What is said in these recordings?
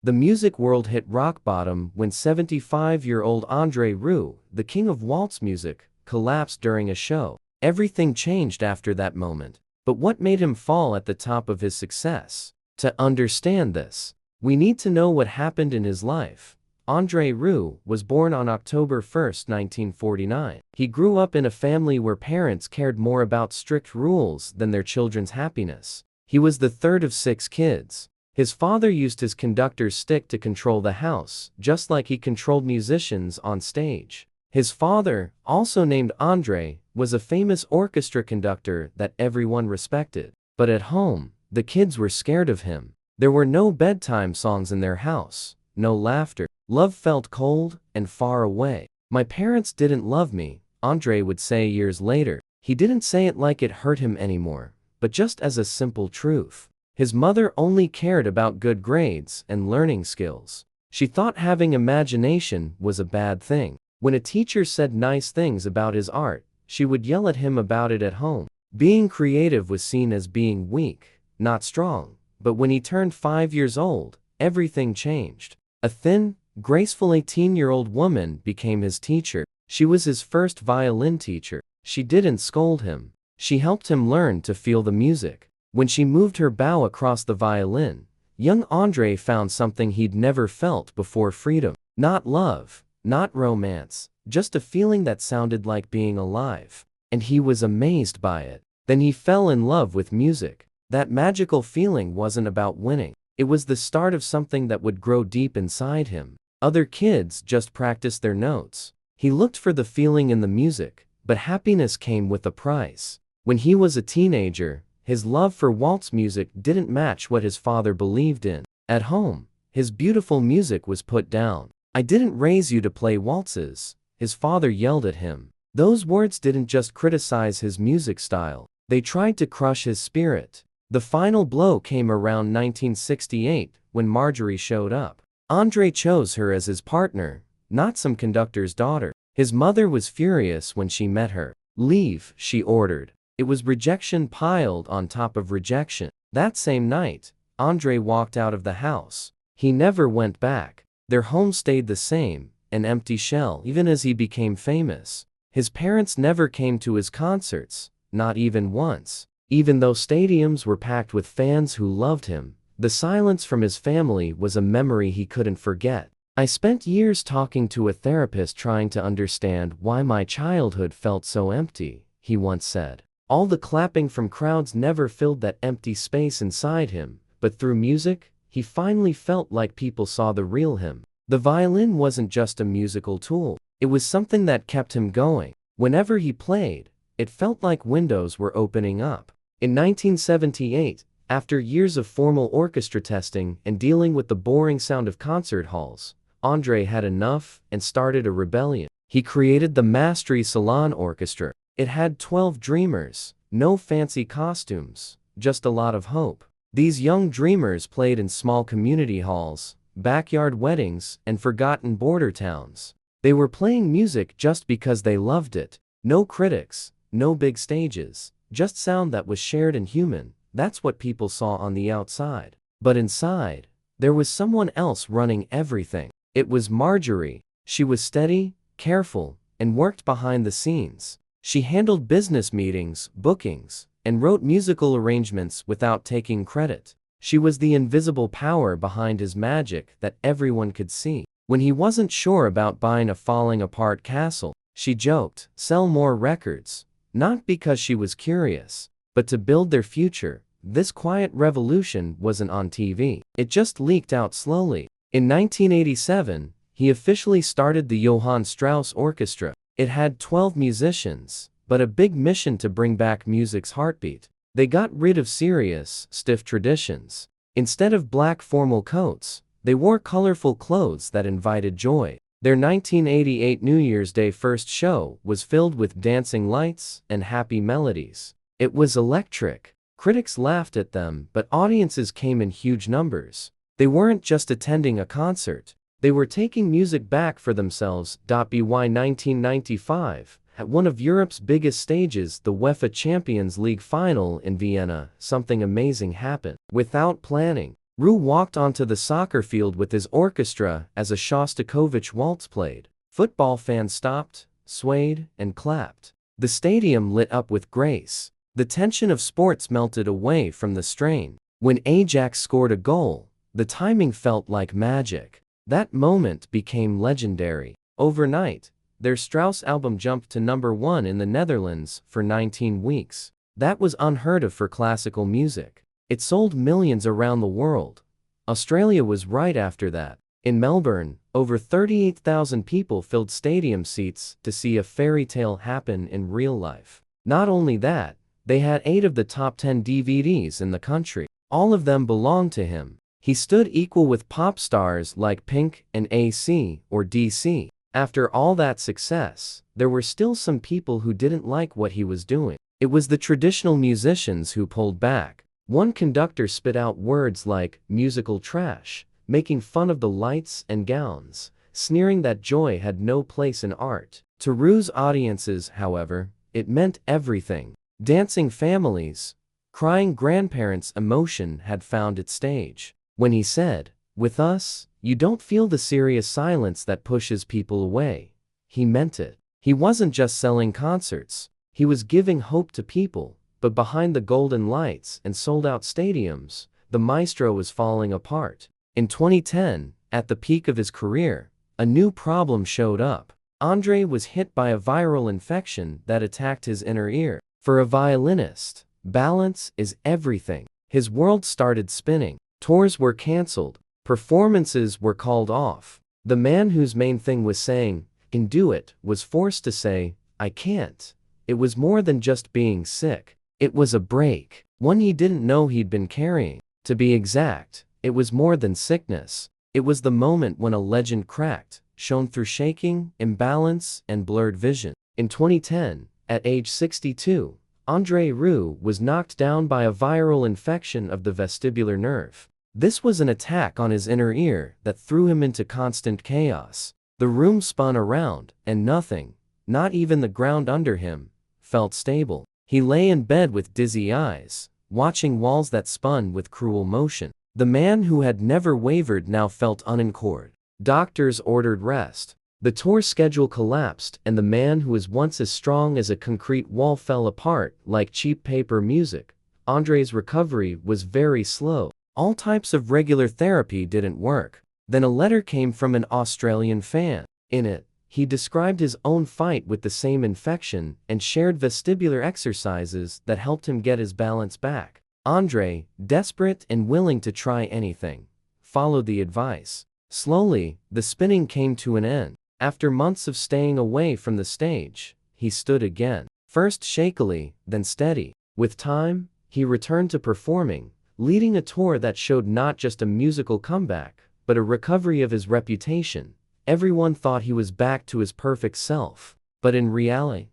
The music world hit rock bottom when 75-year-old André Rieu, the king of waltz music, collapsed during a show. Everything changed after that moment. But what made him fall at the top of his success? To understand this, we need to know what happened in his life. André Rieu was born on October 1, 1949. He grew up in a family where parents cared more about strict rules than their children's happiness. He was the third of 6 kids. His father used his conductor's stick to control the house, just like he controlled musicians on stage. His father, also named André, was a famous orchestra conductor that everyone respected. But at home, the kids were scared of him. There were no bedtime songs in their house, no laughter. Love felt cold and far away. My parents didn't love me, André would say years later. He didn't say it like it hurt him anymore, but just as a simple truth. His mother only cared about good grades and learning skills. She thought having imagination was a bad thing. When a teacher said nice things about his art, she would yell at him about it at home. Being creative was seen as being weak, not strong. But when he turned 5 years old, everything changed. A thin, graceful 18-year-old woman became his teacher. She was his first violin teacher. She didn't scold him. She helped him learn to feel the music. When she moved her bow across the violin, young André found something he'd never felt before: freedom. Not love, not romance, just a feeling that sounded like being alive. And he was amazed by it. Then he fell in love with music. That magical feeling wasn't about winning. It was the start of something that would grow deep inside him. Other kids just practiced their notes. He looked for the feeling in the music, but happiness came with a price. When he was a teenager, his love for waltz music didn't match what his father believed in. At home, his beautiful music was put down. "I didn't raise you to play waltzes," his father yelled at him. Those words didn't just criticize his music style, they tried to crush his spirit. The final blow came around 1968 when Marjorie showed up. André chose her as his partner, not some conductor's daughter. His mother was furious when she met her. "Leave," she ordered. It was rejection piled on top of rejection. That same night, André walked out of the house. He never went back. Their home stayed the same, an empty shell. Even as he became famous, his parents never came to his concerts, not even once. Even though stadiums were packed with fans who loved him, the silence from his family was a memory he couldn't forget. "I spent years talking to a therapist trying to understand why my childhood felt so empty," he once said. All the clapping from crowds never filled that empty space inside him, but through music, he finally felt like people saw the real him. The violin wasn't just a musical tool, it was something that kept him going. Whenever he played, it felt like windows were opening up. In 1978, after years of formal orchestra testing and dealing with the boring sound of concert halls, André had enough and started a rebellion. He created the Maestro Salon Orchestra. It had 12 dreamers, no fancy costumes, just a lot of hope. These young dreamers played in small community halls, backyard weddings, and forgotten border towns. They were playing music just because they loved it. No critics, no big stages, just sound that was shared and human. That's what people saw on the outside. But inside, there was someone else running everything. It was Marjorie. She was steady, careful, and worked behind the scenes. She handled business meetings, bookings, and wrote musical arrangements without taking credit. She was the invisible power behind his magic that everyone could see. When he wasn't sure about buying a falling apart castle, she joked, "Sell more records." Not because she was curious, but to build their future. This quiet revolution wasn't on TV. It just leaked out slowly. In 1987, he officially started the Johann Strauss Orchestra. It had 12 musicians, but a big mission to bring back music's heartbeat. They got rid of serious, stiff traditions. Instead of black formal coats, they wore colorful clothes that invited joy. Their 1988 New Year's Day first show was filled with dancing lights and happy melodies. It was electric. Critics laughed at them, but audiences came in huge numbers. They weren't just attending a concert. They were taking music back for themselves. By 1995, at one of Europe's biggest stages, the UEFA Champions League final in Vienna, something amazing happened. Without planning, Rieu walked onto the soccer field with his orchestra as a Shostakovich waltz played. Football fans stopped, swayed, and clapped. The stadium lit up with grace. The tension of sports melted away from the strain. When Ajax scored a goal, the timing felt like magic. That moment became legendary. Overnight, their Strauss album jumped to #1 in the Netherlands for 19 weeks. That was unheard of for classical music. It sold millions around the world. Australia was right after that. In Melbourne, over 38,000 people filled stadium seats to see a fairy tale happen in real life. Not only that, they had 8 of the top 10 DVDs in the country. All of them belonged to him. He stood equal with pop stars like Pink and AC or DC. After all that success, there were still some people who didn't like what he was doing. It was the traditional musicians who pulled back. One conductor spit out words like musical trash, making fun of the lights and gowns, sneering that joy had no place in art. To Rieu's audiences, however, it meant everything. Dancing families, crying grandparents' emotion had found its stage. When he said, "With us, you don't feel the serious silence that pushes people away," he meant it. He wasn't just selling concerts, he was giving hope to people. But behind the golden lights and sold-out stadiums, the Maestro was falling apart. In 2010, at the peak of his career, a new problem showed up. André was hit by a viral infection that attacked his inner ear. For a violinist, balance is everything. His world started spinning. Tours were cancelled. Performances were called off. The man whose main thing was saying, "Can do it," was forced to say, "I can't." It was more than just being sick. It was a break, one he didn't know he'd been carrying. To be exact, it was more than sickness. It was the moment when a legend cracked, shown through shaking, imbalance, and blurred vision. In 2010, at age 62, André Rieu was knocked down by a viral infection of the vestibular nerve. This was an attack on his inner ear that threw him into constant chaos. The room spun around, and nothing, not even the ground under him, felt stable. He lay in bed with dizzy eyes, watching walls that spun with cruel motion. The man who had never wavered now felt unanchored. Doctors ordered rest. The tour schedule collapsed, and the man who was once as strong as a concrete wall fell apart like cheap paper music. André's recovery was very slow. All types of regular therapy didn't work. Then a letter came from an Australian fan. In it, he described his own fight with the same infection and shared vestibular exercises that helped him get his balance back. André, desperate and willing to try anything, followed the advice. Slowly, the spinning came to an end. After months of staying away from the stage, he stood again. First shakily, then steady. With time, he returned to performing, leading a tour that showed not just a musical comeback, but a recovery of his reputation. Everyone thought he was back to his perfect self. But in reality,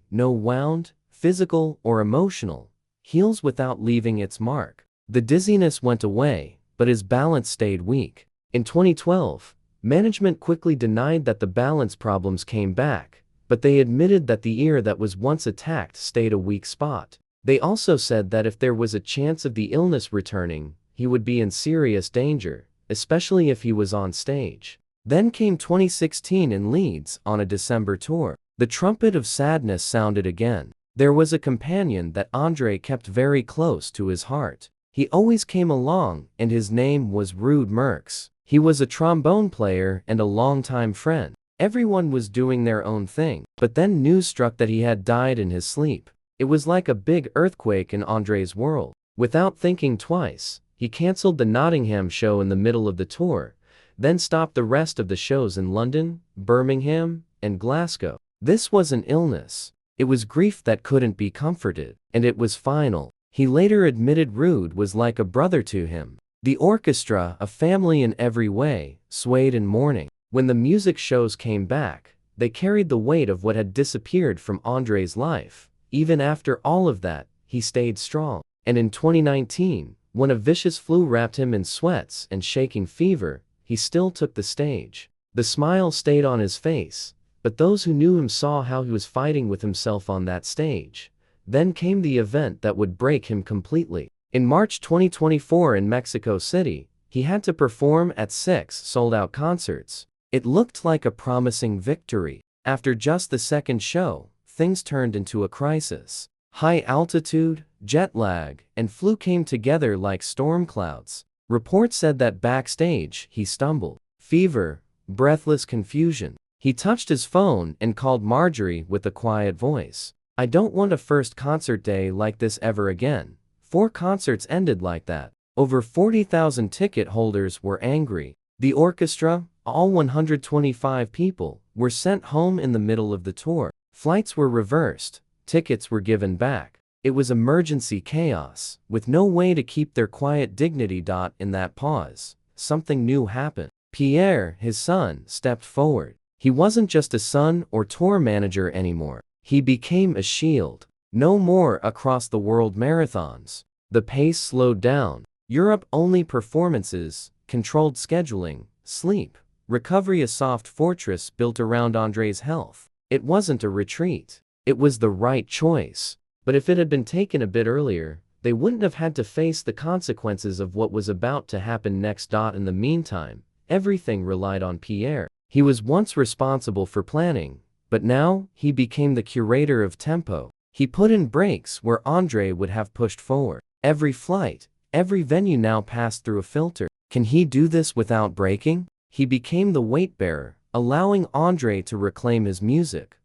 no wound, physical or emotional, heals without leaving its mark. The dizziness went away, but his balance stayed weak. In 2012, management quickly denied that the balance problems came back, but they admitted that the ear that was once attacked stayed a weak spot. They also said that if there was a chance of the illness returning, he would be in serious danger, especially if he was on stage. Then came 2016 in Leeds on a December tour. The trumpet of sadness sounded again. There was a companion that André kept very close to his heart. He always came along, and his name was Ruud Merckx. He was a trombone player and a longtime friend. Everyone was doing their own thing, but then news struck that he had died in his sleep. It was like a big earthquake in André's world. Without thinking twice, he cancelled the Nottingham show in the middle of the tour, then stopped the rest of the shows in London, Birmingham, and Glasgow. This wasn't illness. It was grief that couldn't be comforted, and it was final. He later admitted Ruud was like a brother to him. The orchestra, a family in every way, swayed in mourning. When the music shows came back, they carried the weight of what had disappeared from André's life. Even after all of that, he stayed strong. And in 2019, when a vicious flu wrapped him in sweats and shaking fever, he still took the stage. The smile stayed on his face, but those who knew him saw how he was fighting with himself on that stage. Then came the event that would break him completely. In March 2024 in Mexico City, He had to perform at 6 sold-out concerts. It looked like a promising victory. After just the second show, things turned into a crisis. High altitude, jet lag, and flu came together like storm clouds. Reports said that backstage, he stumbled. Fever, breathless confusion. He touched his phone and called Marjorie with a quiet voice. "I don't want a first concert day like this ever again." 4 concerts ended like that. Over 40,000 ticket holders were angry. The orchestra, all 125 people, were sent home in the middle of the tour. Flights were reversed, tickets were given back. It was emergency chaos, with no way to keep their quiet dignity. In that pause, something new happened. Pierre, his son, stepped forward. He wasn't just a son or tour manager anymore. He became a shield. No more across the world marathons. The pace slowed down. Europe-only performances, controlled scheduling, sleep, recovery, a soft fortress built around André's health. It wasn't a retreat. It was the right choice. But if it had been taken a bit earlier, they wouldn't have had to face the consequences of what was about to happen next. In the meantime, everything relied on Pierre. He was once responsible for planning, but now he became the curator of tempo. He put in brakes where André would have pushed forward. Every flight, every venue now passed through a filter. Can he do this without breaking? He became the weight-bearer, allowing André to reclaim his music,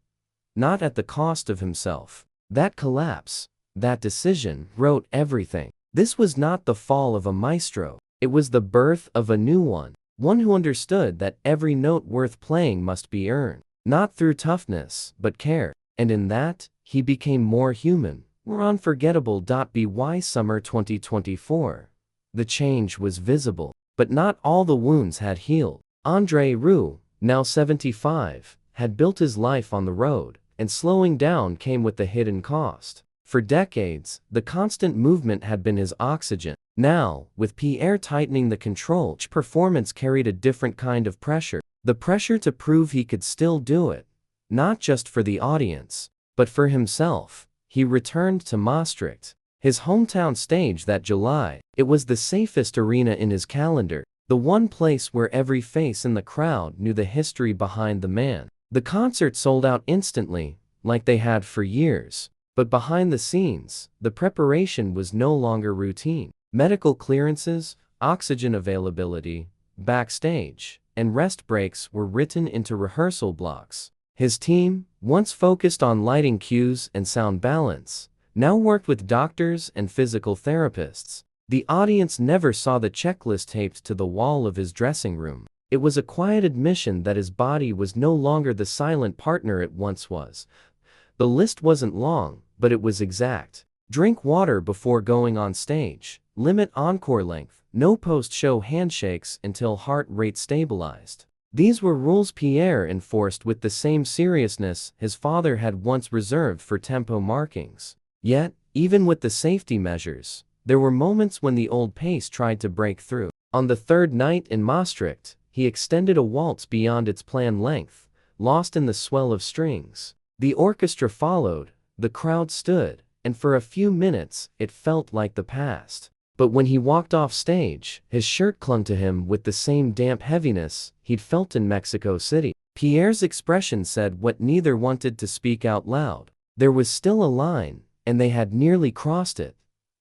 not at the cost of himself. That collapse, that decision, wrote everything. This was not the fall of a maestro. It was the birth of a new one. One who understood that every note worth playing must be earned, not through toughness, but care. And in that, he became more human, more unforgettable. By summer 2024, the change was visible, but not all the wounds had healed. André Rieu, now 75, had built his life on the road, and slowing down came with the hidden cost. For decades, the constant movement had been his oxygen. Now, with Pierre tightening the control, each performance carried a different kind of pressure. The pressure to prove he could still do it. Not just for the audience, but for himself. He returned to Maastricht, his hometown stage that July. It was the safest arena in his calendar, the one place where every face in the crowd knew the history behind the man. The concert sold out instantly, like they had for years. But behind the scenes, the preparation was no longer routine. Medical clearances, oxygen availability, backstage, and rest breaks were written into rehearsal blocks. His team, once focused on lighting cues and sound balance, now worked with doctors and physical therapists. The audience never saw the checklist taped to the wall of his dressing room. It was a quiet admission that his body was no longer the silent partner it once was. The list wasn't long, but it was exact. Drink water before going on stage. Limit encore length. No post-show handshakes until heart rate stabilized. These were rules Pierre enforced with the same seriousness his father had once reserved for tempo markings. Yet, even with the safety measures, there were moments when the old pace tried to break through. On the third night in Maastricht, he extended a waltz beyond its planned length, lost in the swell of strings. The orchestra followed, the crowd stood, and for a few minutes, it felt like the past. But when he walked off stage, his shirt clung to him with the same damp heaviness he'd felt in Mexico City. Pierre's expression said what neither wanted to speak out loud. There was still a line, and they had nearly crossed it.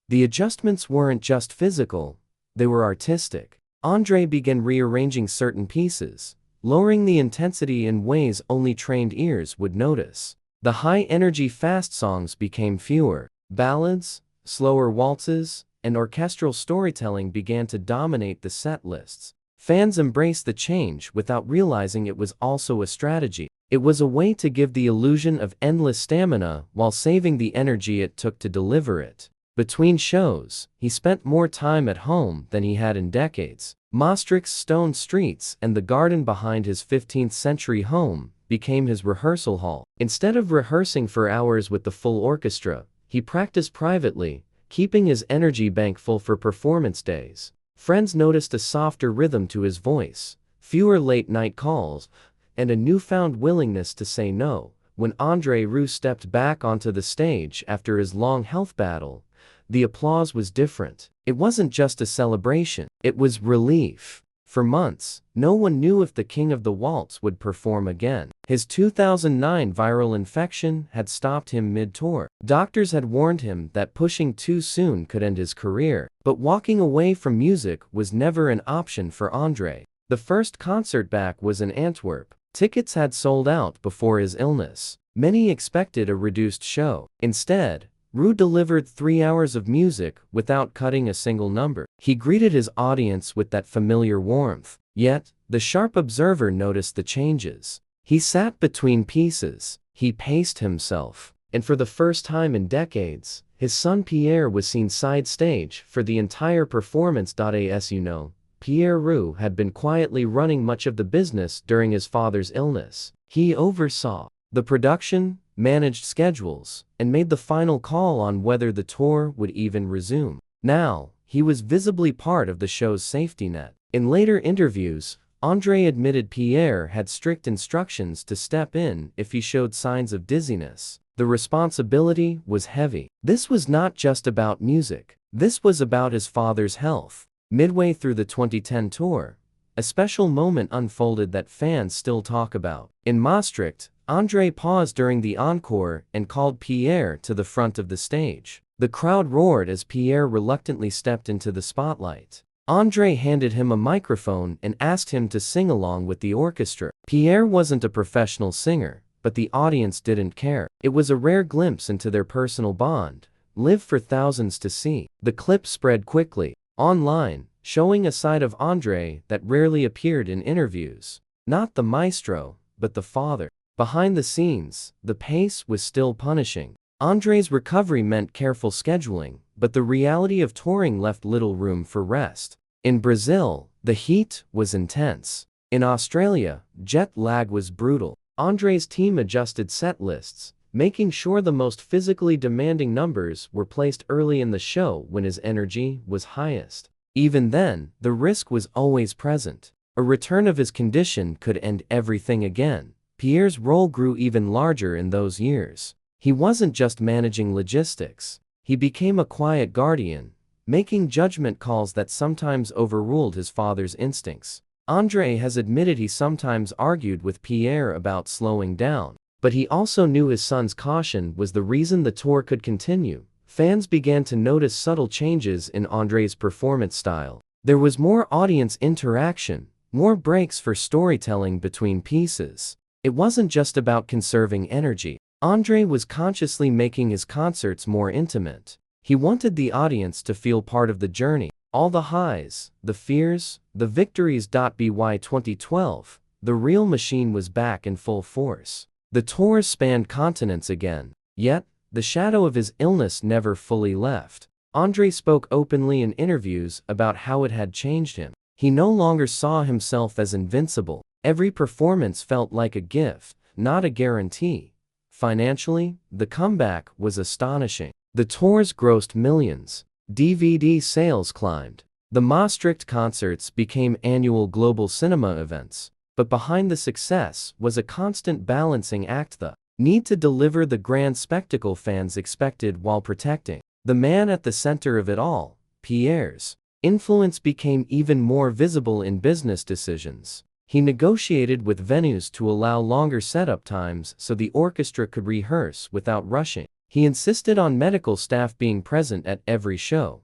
The adjustments weren't just physical, they were artistic. André began rearranging certain pieces, lowering the intensity in ways only trained ears would notice. The high-energy fast songs became fewer. Ballads, slower waltzes, and orchestral storytelling began to dominate the set lists. Fans embraced the change without realizing it was also a strategy. It was a way to give the illusion of endless stamina while saving the energy it took to deliver it. Between shows, he spent more time at home than he had in decades. Maastricht's stone streets and the garden behind his 15th-century home became his rehearsal hall. Instead of rehearsing for hours with the full orchestra, he practiced privately, keeping his energy bank full for performance days. Friends noticed a softer rhythm to his voice, fewer late-night calls, and a newfound willingness to say no. When André Rieu stepped back onto the stage after his long health battle, the applause was different. It wasn't just a celebration, it was relief. For months, no one knew if the King of the Waltz would perform again. His 2009 viral infection had stopped him mid-tour. Doctors had warned him that pushing too soon could end his career. But walking away from music was never an option for André. The first concert back was in Antwerp. Tickets had sold out before his illness. Many expected a reduced show. Instead, Rieu delivered 3 hours of music without cutting a single number. He greeted his audience with that familiar warmth. Yet, the sharp observer noticed the changes. He sat between pieces. He paced himself. And for the first time in decades, his son Pierre was seen side stage for the entire performance. As you know, Pierre Rieu had been quietly running much of the business during his father's illness. He oversaw the production, managed schedules, and made the final call on whether the tour would even resume. Now, he was visibly part of the show's safety net. In later interviews, André admitted Pierre had strict instructions to step in if he showed signs of dizziness. The responsibility was heavy. This was not just about music. This was about his father's health. Midway through the 2010 tour, a special moment unfolded that fans still talk about. In Maastricht, André paused during the encore and called Pierre to the front of the stage. The crowd roared as Pierre reluctantly stepped into the spotlight. André handed him a microphone and asked him to sing along with the orchestra. Pierre wasn't a professional singer, but the audience didn't care. It was a rare glimpse into their personal bond, lived for thousands to see. The clip spread quickly online, showing a side of André that rarely appeared in interviews. Not the maestro, but the father. Behind the scenes, the pace was still punishing. André's recovery meant careful scheduling, but the reality of touring left little room for rest. In Brazil, the heat was intense. In Australia, jet lag was brutal. André's team adjusted set lists, making sure the most physically demanding numbers were placed early in the show when his energy was highest. Even then, the risk was always present. A return of his condition could end everything again. Pierre's role grew even larger in those years. He wasn't just managing logistics. He became a quiet guardian, making judgment calls that sometimes overruled his father's instincts. André has admitted he sometimes argued with Pierre about slowing down, but he also knew his son's caution was the reason the tour could continue. Fans began to notice subtle changes in André's performance style. There was more audience interaction, more breaks for storytelling between pieces. It wasn't just about conserving energy. André was consciously making his concerts more intimate. He wanted the audience to feel part of the journey. All the highs, the fears, the victories. By 2012, the real machine was back in full force. The tour spanned continents again. Yet, the shadow of his illness never fully left. André spoke openly in interviews about how it had changed him. He no longer saw himself as invincible. Every performance felt like a gift, not a guarantee. Financially, the comeback was astonishing. The tours grossed millions. DVD sales climbed. The Maastricht concerts became annual global cinema events. But behind the success was a constant balancing act: the need to deliver the grand spectacle fans expected while protecting the man at the center of it all, Pierre's influence became even more visible in business decisions. He negotiated with venues to allow longer setup times so the orchestra could rehearse without rushing. He insisted on medical staff being present at every show,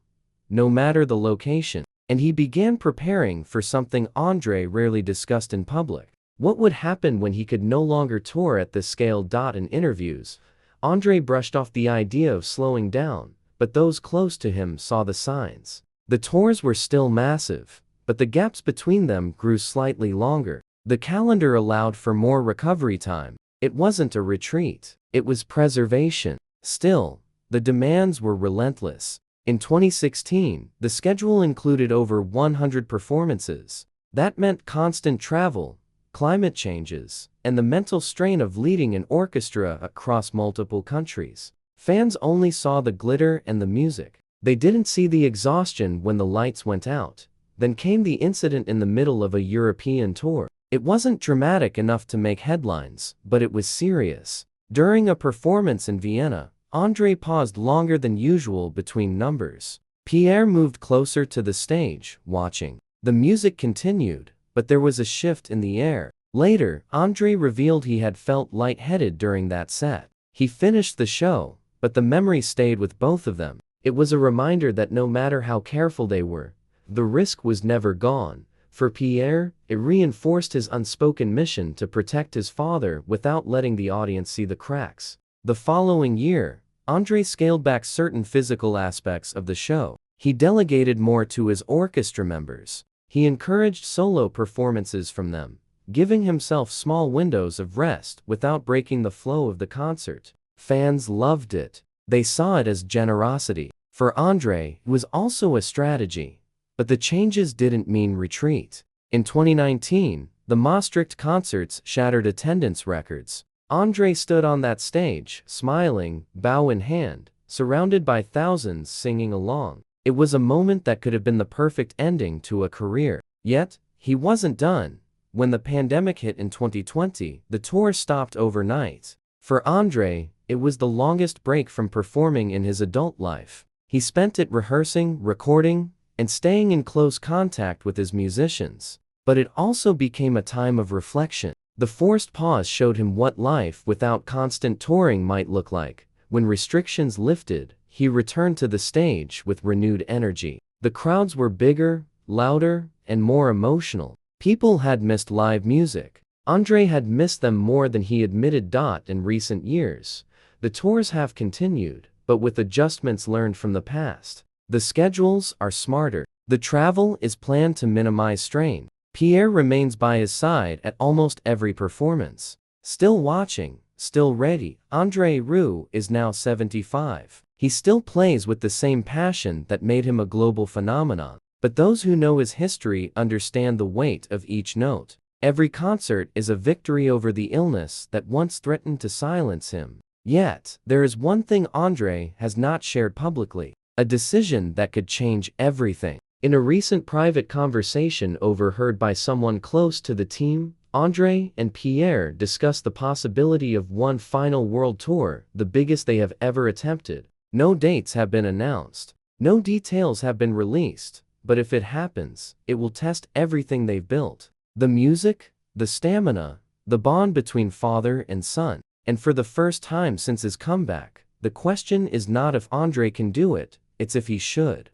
no matter the location. And he began preparing for something André rarely discussed in public. What would happen when he could no longer tour at this scale? In interviews, André brushed off the idea of slowing down, but those close to him saw the signs. The tours were still massive, but the gaps between them grew slightly longer. The calendar allowed for more recovery time. It wasn't a retreat, it was preservation. Still, the demands were relentless. In 2016, the schedule included over 100 performances. That meant constant travel, climate changes, and the mental strain of leading an orchestra across multiple countries. Fans only saw the glitter and the music. They didn't see the exhaustion when the lights went out. Then came the incident in the middle of a European tour. It wasn't dramatic enough to make headlines, but it was serious. During a performance in Vienna, André paused longer than usual between numbers. Pierre moved closer to the stage, watching. The music continued, but there was a shift in the air. Later, André revealed he had felt lightheaded during that set. He finished the show, but the memory stayed with both of them. It was a reminder that no matter how careful they were, the risk was never gone. For Pierre, it reinforced his unspoken mission to protect his father without letting the audience see the cracks. The following year, André scaled back certain physical aspects of the show. He delegated more to his orchestra members. He encouraged solo performances from them, giving himself small windows of rest without breaking the flow of the concert. Fans loved it. They saw it as generosity. For André, it was also a strategy. But the changes didn't mean retreat. In 2019, the Maastricht concerts shattered attendance records. André stood on that stage, smiling, bow in hand, surrounded by thousands singing along. It was a moment that could have been the perfect ending to a career. Yet, he wasn't done. When the pandemic hit in 2020, the tour stopped overnight. For André, it was the longest break from performing in his adult life. He spent it rehearsing, recording, and staying in close contact with his musicians. But it also became a time of reflection. The forced pause showed him what life without constant touring might look like. When restrictions lifted, he returned to the stage with renewed energy. The crowds were bigger, louder, and more emotional. People had missed live music. André had missed them more than he admitted. In recent years, the tours have continued, but with adjustments learned from the past. The schedules are smarter. The travel is planned to minimize strain. Pierre remains by his side at almost every performance. Still watching, still ready. André Rieu is now 75. He still plays with the same passion that made him a global phenomenon. But those who know his history understand the weight of each note. Every concert is a victory over the illness that once threatened to silence him. Yet, there is one thing André has not shared publicly. A decision that could change everything. In a recent private conversation overheard by someone close to the team, André and Pierre discussed the possibility of one final world tour, the biggest they have ever attempted. No dates have been announced. No details have been released. But if it happens, it will test everything they've built. The music, the stamina, the bond between father and son. And for the first time since his comeback, the question is not if André can do it, it's if he should.